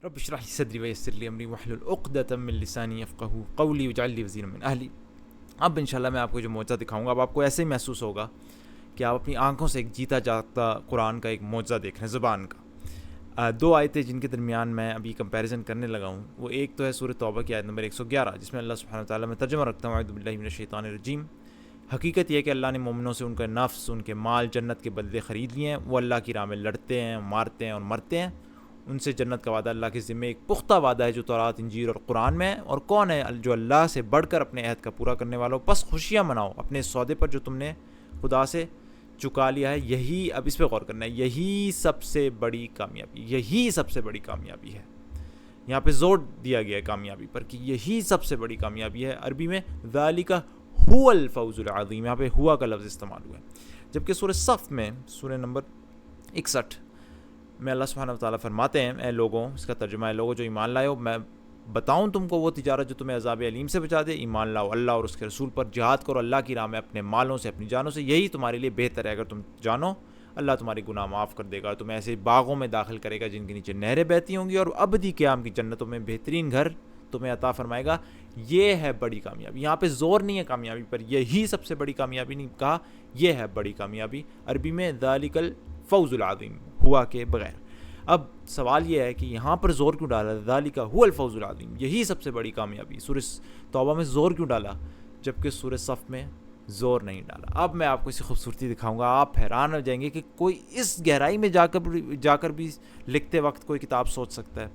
رب اشرح لي صدری ویسر لی امری واحلل عقدۃ من لسانی یفقہوا قولی واجعل لی وزیرا من اہلی۔ اب انشاءاللہ میں آپ کو جو معجزہ دکھاؤں گا اب آپ کو ایسے ہی محسوس ہوگا کہ آپ اپنی آنکھوں سے ایک جیتا جاگتا قرآن کا ایک معجزہ دیکھ رہے ہیں زبان کا۔ دو آیتیں جن کے درمیان میں ابھی کمپیریزن کرنے لگا ہوں، وہ ایک تو ہے سورۃ توبہ کی آیت نمبر 111 جس میں اللہ سبحانہ وتعالیٰ میں ترجمہ رکھتا ہوں اعوذ باللہ من الشیطان الرجیم۔ حقیقت یہ ہے کہ اللہ نے مومنوں سے ان کا نفس، ان کے مال جنت کے بدلے خرید لیے ہیں۔ وہ اللہ کی راہ میں لڑتے ہیں، مارتے ہیں اور مرتے ہیں۔ ان سے جنت کا وعدہ اللہ کے ذمے ایک پختہ وعدہ ہے جو تورات، انجیل اور قرآن میں ہے۔ اور کون ہے جو اللہ سے بڑھ کر اپنے عہد کا پورا کرنے والا ہو؟ پس خوشیاں مناؤ اپنے سودے پر جو تم نے خدا سے چکا لیا ہے۔ یہی، اب اس پہ غور کرنا ہے، یہی سب سے بڑی کامیابی، یہی سب سے بڑی کامیابی ہے۔ یہاں پہ زور دیا گیا ہے کامیابی پر کہ یہی سب سے بڑی کامیابی ہے۔ عربی میں ذالک هو الفوز العظیم، یہاں پہ ہوا کا لفظ استعمال ہوا ہے۔ جبکہ سورہ صف میں سورہ نمبر 61 میں اللہ سبحانہ وتعالیٰ فرماتے ہیں، اے لوگوں، اس کا ترجمہ ہے لوگوں جو ایمان لائے ہو، میں بتاؤں تم کو وہ تجارت جو تمہیں عذاب علیم سے بچا دے؟ ایمان لاؤ اللہ اور اس کے رسول پر، جہاد کرو اللہ کی راہ میں اپنے مالوں سے، اپنی جانوں سے، یہی تمہارے لیے بہتر ہے۔ اگر تم جانو اللہ تمہارے گناہ معاف کر دے گا، تمہیں ایسے باغوں میں داخل کرے گا جن کے نیچے نہریں بہتی ہوں گی، اور ابدی قیام کی جنتوں میں بہترین گھر تمہیں عطا فرمائے گا۔ یہ ہے بڑی کامیابی۔ یہاں پہ زور نہیں ہے کامیابی پر، یہی سب سے بڑی کامیابی نہیں کہا، یہ ہے بڑی کامیابی۔ عربی میں ذالک الفوز العظیم، ہوا کے بغیر۔ اب سوال یہ ہے کہ یہاں پر زور کیوں ڈالا؟ ذالک هو الفوز العظیم، یہی سب سے بڑی کامیابی۔ سورہ توبہ میں زور کیوں ڈالا جبکہ سورہ صف میں زور نہیں ڈالا؟ اب میں آپ کو اسی خوبصورتی دکھاؤں گا، آپ حیران ہو جائیں گے کہ کوئی اس گہرائی میں جا کر بھی لکھتے وقت کوئی کتاب سوچ سکتا ہے۔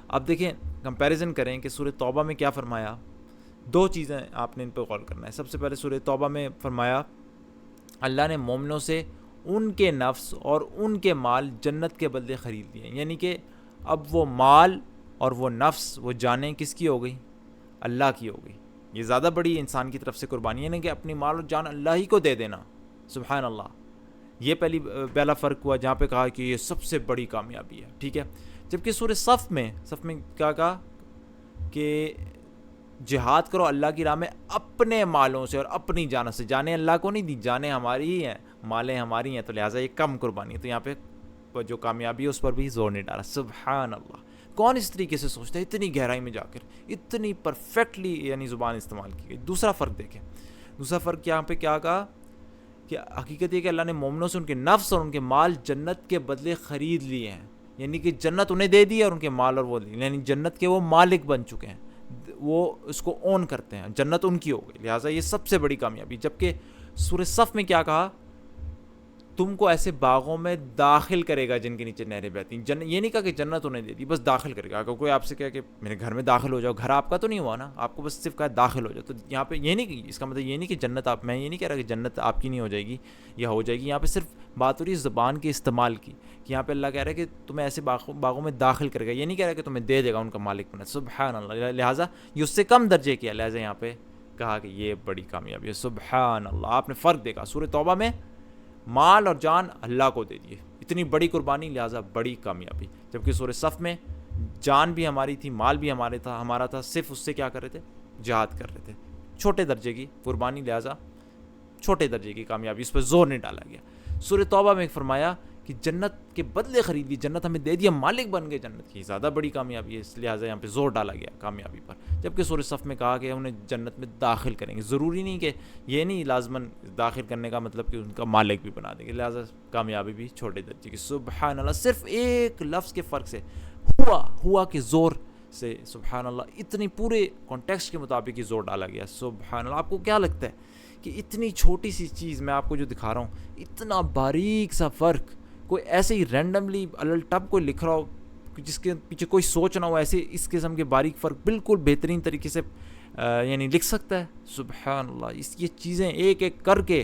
اب دیکھیں، کمپیریزن کریں کہ سورہ توبہ میں کیا فرمایا۔ دو چیزیں آپ نے ان پہ غور کرنا ہے۔ سب سے پہلے سورہ توبہ میں فرمایا اللہ نے مومنوں سے ان کے نفس اور ان کے مال جنت کے بدلے خرید لیے، یعنی کہ اب وہ مال اور وہ نفس، وہ جانیں کس کی ہو گئی؟ اللہ کی ہو گئی۔ یہ زیادہ بڑی انسان کی طرف سے قربانی ہے نا کہ اپنی مال اور جان اللہ ہی کو دے دینا، سبحان اللہ۔ یہ پہلا فرق ہوا جہاں پہ کہا کہ یہ سب سے بڑی کامیابی ہے، ٹھیک ہے۔ جبکہ سورہ صف میں کیا کہا کہ جہاد کرو اللہ کی راہ میں اپنے مالوں سے اور اپنی جانوں سے۔ جانیں اللہ کو نہیں دی، جانیں ہماری ہی ہیں، مالیں ہماری ہیں، تو لہٰذا یہ کم قربانی ہے۔ تو یہاں پہ جو کامیابی ہے اس پر بھی زور نہیں ڈالا، سبحان اللہ۔ کون اس طریقے سے سوچتا ہے اتنی گہرائی میں جا کر، اتنی پرفیکٹلی یعنی زبان استعمال کی گئی۔ دوسرا فرق دیکھیں، دوسرا فرق یہاں پہ کیا کہا کہ حقیقت یہ کہ اللہ نے مومنوں سے ان کے نفس اور ان کے مال جنت کے بدلے خرید لیے ہیں، یعنی کہ جنت انہیں دے دی اور ان کے مال اور وہ یعنی جنت کے وہ مالک بن چکے ہیں، وہ اس کو اون کرتے ہیں، جنت ان کی ہو گئی، لہٰذا یہ سب سے بڑی کامیابی۔ جبکہ سورہ صف میں کیا کہا؟ تم کو ایسے باغوں میں داخل کرے گا جن کے نیچے نہریں بہتی ہیں۔ یہ نہیں کہا کہ جنت انہیں دے دی، بس داخل کرے گا۔ اگر کوئی آپ سے کہے کہ میرے گھر میں داخل ہو جاؤ، گھر آپ کا تو نہیں ہوا نا، آپ کو بس صرف کہا داخل ہو جاؤ، تو یہاں پہ یہ نہیں کہ اس کا مطلب یہ نہیں کہ جنت آپ، میں یہ نہیں کہہ رہا کہ جنت آپ کی نہیں ہو جائے گی یا ہو جائے گی۔ یہاں پہ صرف بات ہو رہی ہے زبان کے استعمال کی، کہ یہاں پہ اللہ کہہ رہا ہے کہ تمہیں ایسے باغوں میں داخل کرے گا، یہ نہیں کہہ رہا کہ تمہیں دے دے گا ان کا مالک بنا، سبحان اللہ۔ لہٰذا یہ اس سے کم درجے کیا، لہٰذا یہاں پہ کہا کہ یہ بڑی کامیابی ہے، سبحان اللہ۔ آپ نے فرق دیکھا، سورہ توبہ میں مال اور جان اللہ کو دے دیے، اتنی بڑی قربانی، لہٰذا بڑی کامیابی۔ جبکہ سورہ صف میں جان بھی ہماری تھی، مال بھی ہمارا تھا، صرف اس سے کیا کر رہے تھے؟ جہاد کر رہے تھے، چھوٹے درجے کی قربانی، لہٰذا چھوٹے درجے کی کامیابی، اس پہ زور نہیں ڈالا گیا۔ سورہ توبہ میں فرمایا کہ جنت کے بدلے خرید لی، جنت ہمیں دے دیا، مالک بن گئے جنت کی، زیادہ بڑی کامیابی ہے، اس لہٰذا یہاں پہ زور ڈالا گیا کامیابی پر۔ جبکہ سورہ صف میں کہا کہ انہیں جنت میں داخل کریں گے، ضروری نہیں کہ یہ نہیں لازماً داخل کرنے کا مطلب کہ ان کا مالک بھی بنا دیں گے، لہٰذا کامیابی بھی چھوٹے درجے کی، سبحان اللہ۔ صرف ایک لفظ کے فرق سے، ہوا کے زور سے، سبحان اللہ، اتنی پورے کانٹیکسٹ کے مطابق ہی زور ڈالا گیا، سبحان اللہ۔ آپ کو کیا لگتا ہے کہ اتنی چھوٹی سی چیز میں آپ کو جو دکھا رہا ہوں، اتنا باریک سا فرق، کوئی ایسے ہی رینڈملی الٹپ کوئی لکھ رہا ہو جس کے پیچھے کوئی سوچ نہ ہو، ایسے اس قسم کے باریک فرق بالکل بہترین طریقے سے یعنی لکھ سکتا ہے، سبحان اللہ۔ یہ چیزیں ایک ایک کر کے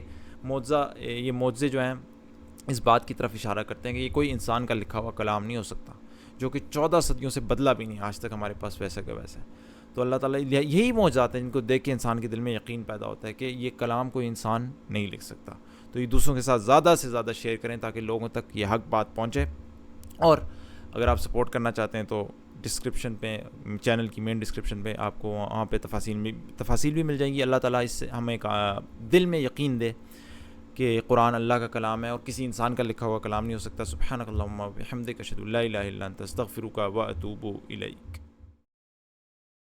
یہ معجزے جو ہیں اس بات کی طرف اشارہ کرتے ہیں کہ یہ کوئی انسان کا لکھا ہوا کلام نہیں ہو سکتا، جو کہ 14 صدیوں سے بدلا بھی نہیں آج تک ہمارے پاس ویسا کا ویسا۔ تو اللہ تعالیٰ یہی معجزات ہیں جن کو دیکھ کے انسان کے دل میں یقین پیدا ہوتا ہے کہ یہ کلام کوئی انسان نہیں لکھ سکتا۔ تو یہ دوسروں کے ساتھ زیادہ سے زیادہ شیئر کریں تاکہ لوگوں تک یہ حق بات پہنچے۔ اور اگر آپ سپورٹ کرنا چاہتے ہیں تو ڈسکرپشن پہ، چینل کی مین ڈسکرپشن پہ آپ کو وہاں پہ تفاصیل بھی مل جائیں گی۔ اللہ تعالیٰ اس سے ہمیں دل میں یقین دے کہ قرآن اللہ کا کلام ہے اور کسی انسان کا لکھا ہوا کلام نہیں ہو سکتا. سبحانک اللہم و بحمدک اشہد ان لا الہ الا انت استغفرک و اتوب الیک.